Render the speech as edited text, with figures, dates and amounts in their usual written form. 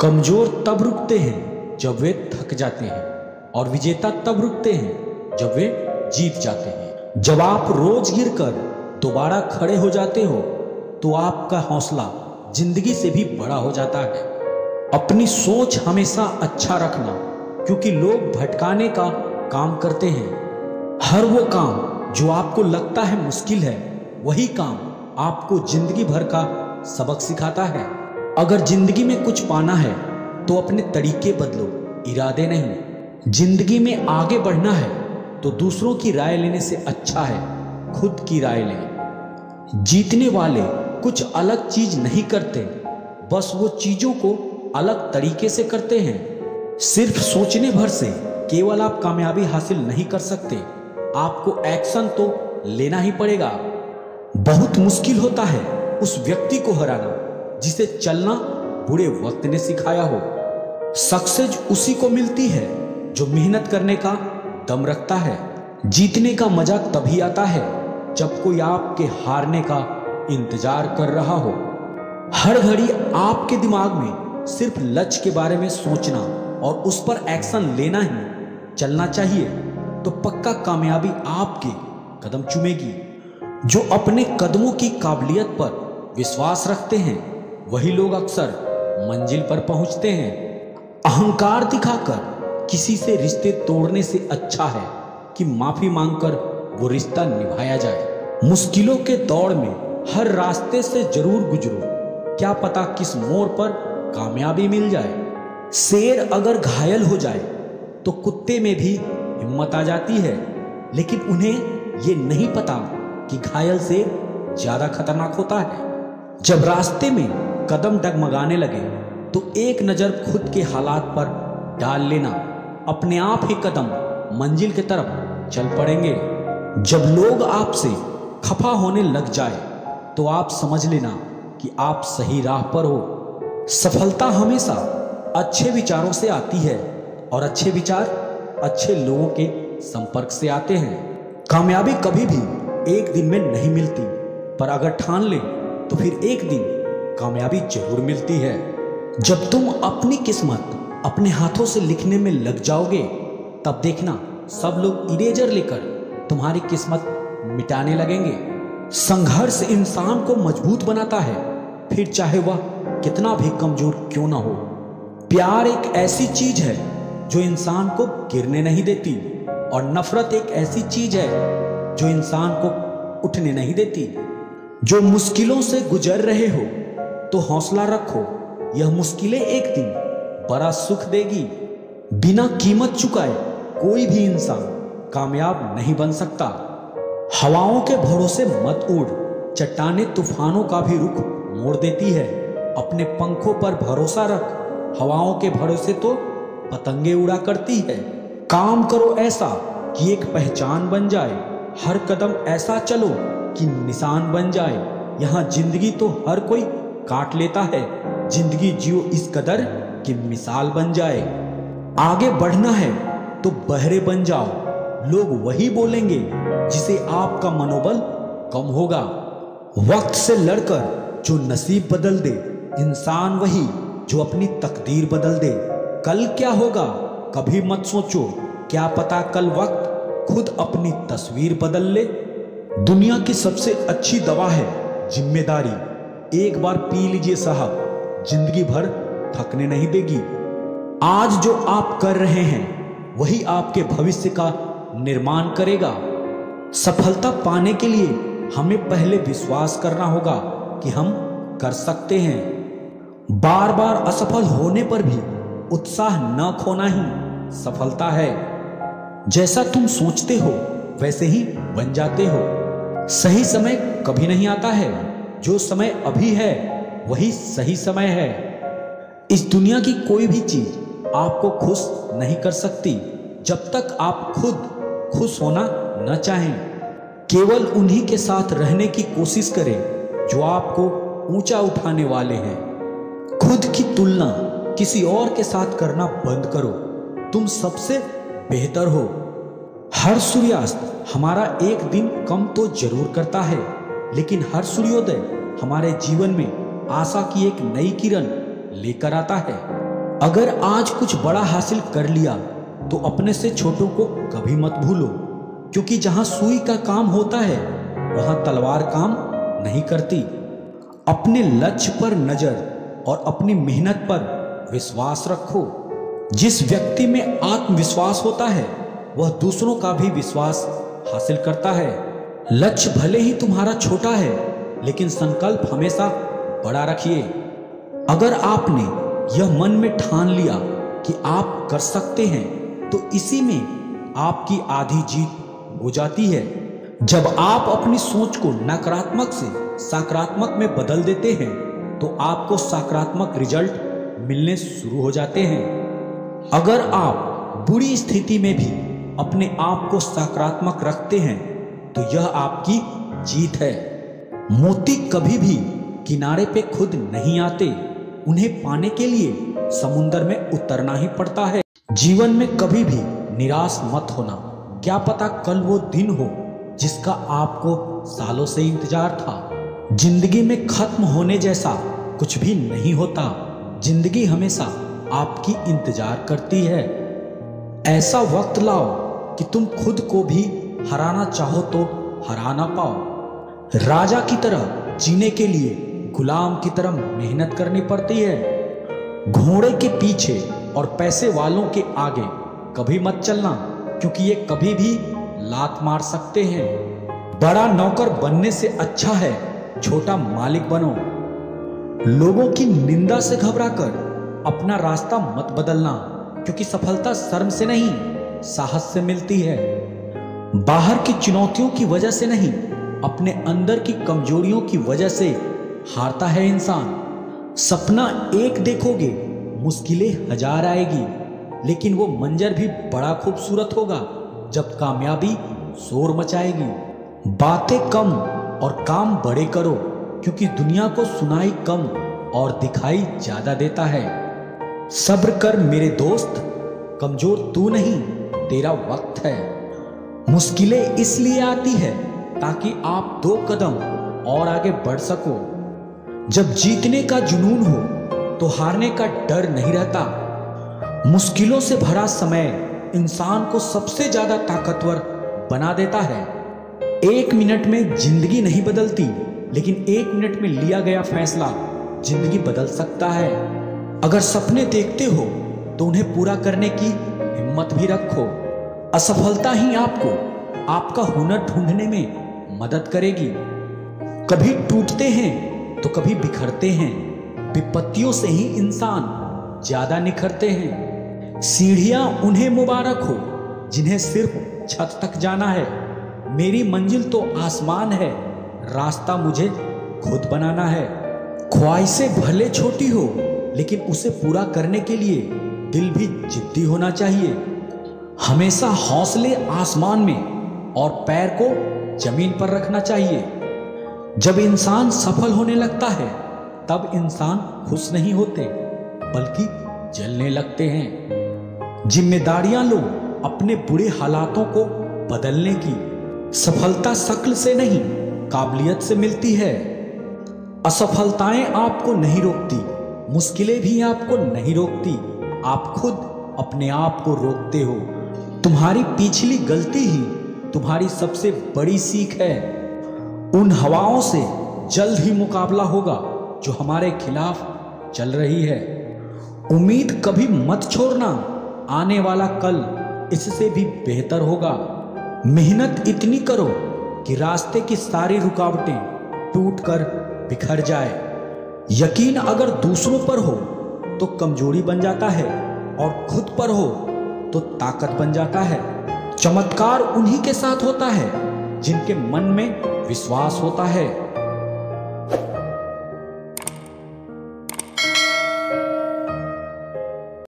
कमजोर तब रुकते हैं जब वे थक जाते हैं और विजेता तब रुकते हैं जब वे जीत जाते हैं। जब आप रोज गिरकर दोबारा खड़े हो जाते हो तो आपका हौसला जिंदगी से भी बड़ा हो जाता है। अपनी सोच हमेशा अच्छा रखना, क्योंकि लोग भटकाने का काम करते हैं। हर वो काम जो आपको लगता है मुश्किल है, वही काम आपको जिंदगी भर का सबक सिखाता है। अगर जिंदगी में कुछ पाना है तो अपने तरीके बदलो, इरादे नहीं। जिंदगी में आगे बढ़ना है तो दूसरों की राय लेने से अच्छा है खुद की राय लें। जीतने वाले कुछ अलग चीज नहीं करते, बस वो चीजों को अलग तरीके से करते हैं। सिर्फ सोचने भर से केवल आप कामयाबी हासिल नहीं कर सकते, आपको एक्शन तो लेना ही पड़ेगा। बहुत मुश्किल होता है उस व्यक्ति को हराना जिसे चलना बुरे वक्त ने सिखाया हो। सक्सेस उसी को मिलती है जो मेहनत करने का दम रखता है। जीतने का मजा तभी आता है जब कोई आपके हारने का इंतजार कर रहा हो। हर घड़ी आपके दिमाग में सिर्फ लक्ष्य के बारे में सोचना और उस पर एक्शन लेना ही चलना चाहिए, तो पक्का कामयाबी आपके कदम चूमेगी। जो अपने कदमों की काबिलियत पर विश्वास रखते हैं वही लोग अक्सर मंजिल पर पहुंचते हैं। अहंकार दिखाकर किसी से रिश्ते तोड़ने से अच्छा है कि माफी मांगकर वो रिश्ता निभाया जाए। मुश्किलों के दौर में हर रास्ते से जरूर गुजरो, क्या पता किस मोड़ पर कामयाबी मिल जाए। शेर अगर घायल हो जाए तो कुत्ते में भी हिम्मत आ जाती है, लेकिन उन्हें ये नहीं पता कि घायल से ज्यादा खतरनाक होता है। जब रास्ते में कदम डगमगाने लगे तो एक नजर खुद के हालात पर डाल लेना, अपने आप ही कदम मंजिल की तरफ चल पड़ेंगे। जब लोग आपसे खफा होने लग जाए तो आप समझ लेना कि आप सही राह पर हो। सफलता हमेशा अच्छे विचारों से आती है और अच्छे विचार अच्छे लोगों के संपर्क से आते हैं। कामयाबी कभी भी एक दिन में नहीं मिलती, पर अगर ठान ले तो फिर एक दिन कामयाबी जरूर मिलती है। जब तुम अपनी किस्मत अपने हाथों से लिखने में लग जाओगे, तब देखना सब लोग इरेजर लेकर तुम्हारी किस्मत मिटाने लगेंगे। संघर्ष इंसान को मजबूत बनाता है, फिर चाहे वह कितना भी कमजोर क्यों ना हो। प्यार एक ऐसी चीज है जो इंसान को गिरने नहीं देती, और नफरत एक ऐसी चीज है जो इंसान को उठने नहीं देती। जो मुश्किलों से गुजर रहे हो तो हौसला रखो, यह मुश्किलें एक दिन बड़ा सुख देगी। बिना कीमत चुकाए कोई भी इंसान कामयाब नहीं बन सकता। हवाओं के भरोसे मत उड़, चट्टाने तूफानों का भी रुख मोड़ देती है। अपने पंखों पर भरोसा रख, हवाओं के भरोसे तो पतंगे उड़ा करती है। काम करो ऐसा कि एक पहचान बन जाए, हर कदम ऐसा चलो कि निशान बन जाए। यहाँ जिंदगी तो हर कोई काट लेता है, जिंदगी जियो इस कदर कि मिसाल बन जाए। आगे बढ़ना है तो बहरे बन जाओ, लोग वही बोलेंगे जिसे आपका मनोबल कम होगा। वक्त से लड़कर जो नसीब बदल दे, इंसान वही जो अपनी तकदीर बदल दे। कल क्या होगा कभी मत सोचो, क्या पता कल वक्त खुद अपनी तस्वीर बदल ले। दुनिया की सबसे अच्छी दवा है जिम्मेदारी, एक बार पी लीजिए साहब, जिंदगी भर थकने नहीं देगी। आज जो आप कर रहे हैं वही आपके भविष्य का निर्माण करेगा। सफलता पाने के लिए हमें पहले विश्वास करना होगा कि हम कर सकते हैं। बार बार असफल होने पर भी उत्साह न खोना ही सफलता है। जैसा तुम सोचते हो वैसे ही बन जाते हो। सही समय कभी नहीं आता है, जो समय अभी है वही सही समय है। इस दुनिया की कोई भी चीज आपको खुश नहीं कर सकती जब तक आप खुद खुश होना न चाहें। केवल उन्हीं के साथ रहने की कोशिश करें जो आपको ऊंचा उठाने वाले हैं। खुद की तुलना किसी और के साथ करना बंद करो, तुम सबसे बेहतर हो। हर सूर्यास्त हमारा एक दिन कम तो जरूर करता है, लेकिन हर सूर्योदय हमारे जीवन में आशा की एक नई किरण लेकर आता है। अगर आज कुछ बड़ा हासिल कर लिया तो अपने से छोटों को कभी मत भूलो, क्योंकि जहां सुई का काम होता है वहां तलवार काम नहीं करती। अपने लक्ष्य पर नजर और अपनी मेहनत पर विश्वास रखो। जिस व्यक्ति में आत्मविश्वास होता है वह दूसरों का भी विश्वास हासिल करता है। लक्ष्य भले ही तुम्हारा छोटा है, लेकिन संकल्प हमेशा बड़ा रखिए। अगर आपने यह मन में ठान लिया कि आप कर सकते हैं, तो इसी में आपकी आधी जीत हो जाती है। जब आप अपनी सोच को नकारात्मक से सकारात्मक में बदल देते हैं, तो आपको सकारात्मक रिजल्ट मिलने शुरू हो जाते हैं। अगर आप बुरी स्थिति में भी अपने आप को सकारात्मक रखते हैं, तो यह आपकी जीत है। मोती कभी भी किनारे पे खुद नहीं आते, उन्हें पाने के लिए समुद्र में उतरना ही पड़ता है। जीवन में कभी भी निराश मत होना। क्या पता कल वो दिन हो जिसका आपको सालों से इंतजार था। जिंदगी में खत्म होने जैसा कुछ भी नहीं होता। जिंदगी हमेशा आपकी इंतजार करती है। ऐसा वक्त लाओ कि तुम खुद को भी हराना चाहो तो हरा ना पाओ। राजा की तरह जीने के लिए गुलाम की तरह मेहनत करनी पड़ती है। घोड़े के पीछे और पैसे वालों के आगे कभी मत चलना, क्योंकि ये कभी भी लात मार सकते हैं। बड़ा नौकर बनने से अच्छा है छोटा मालिक बनो। लोगों की निंदा से घबराकर अपना रास्ता मत बदलना, क्योंकि सफलता शर्म से नहीं साहस से मिलती है। बाहर की चुनौतियों की वजह से नहीं, अपने अंदर की कमजोरियों की वजह से हारता है इंसान। सपना एक देखोगे, मुश्किलें हजार आएगी, लेकिन वो मंजर भी बड़ा खूबसूरत होगा जब कामयाबी शोर मचाएगी। बातें कम और काम बड़े करो, क्योंकि दुनिया को सुनाई कम और दिखाई ज्यादा देता है। सब्र कर मेरे दोस्त, कमजोर तू नहीं तेरा वक्त है। मुश्किलें इसलिए आती है ताकि आप 2 कदम और आगे बढ़ सको। जब जीतने का जुनून हो तो हारने का डर नहीं रहता। मुश्किलों से भरा समय इंसान को सबसे ज्यादा ताकतवर बना देता है। 1 मिनट में जिंदगी नहीं बदलती, लेकिन 1 मिनट में लिया गया फैसला जिंदगी बदल सकता है। अगर सपने देखते हो तो उन्हें पूरा करने की हिम्मत भी रखो। असफलता ही आपको आपका हुनर ढूंढने में मदद करेगी। कभी टूटते हैं तो कभी बिखरते हैं। विपत्तियों से ही इंसान ज्यादा निखरते हैं। सीढ़ियां उन्हें मुबारक हो जिन्हें सिर्फ छत तक जाना है। मेरी मंजिल तो आसमान है, रास्ता मुझे खुद बनाना है। ख्वाहिशें भले छोटी हो, लेकिन उसे पूरा करने के लिए दिल भी जिद्दी होना चाहिए। हमेशा हौसले आसमान में और पैर को जमीन पर रखना चाहिए। जब इंसान सफल होने लगता है, तब इंसान खुश नहीं होते, बल्कि जलने लगते हैं। जिम्मेदारियां लो अपने बुरे हालातों को बदलने की। सफलता शक्ल से नहीं, काबिलियत से मिलती है। असफलताएं आपको नहीं रोकती, मुश्किलें भी आपको नहीं रोकती। आप खुद अपने आप को रोकते हो। तुम्हारी पिछली गलती ही तुम्हारी सबसे बड़ी सीख है। उन हवाओं से जल्द ही मुकाबला होगा जो हमारे खिलाफ चल रही है। उम्मीद कभी मत छोड़ना, आने वाला कल इससे भी बेहतर होगा। मेहनत इतनी करो कि रास्ते की सारी रुकावटें टूटकर बिखर जाए। यकीन अगर दूसरों पर हो तो कमजोरी बन जाता है, और खुद पर हो तो ताकत बन जाता है। चमत्कार उन्हीं के साथ होता है जिनके मन में विश्वास होता है।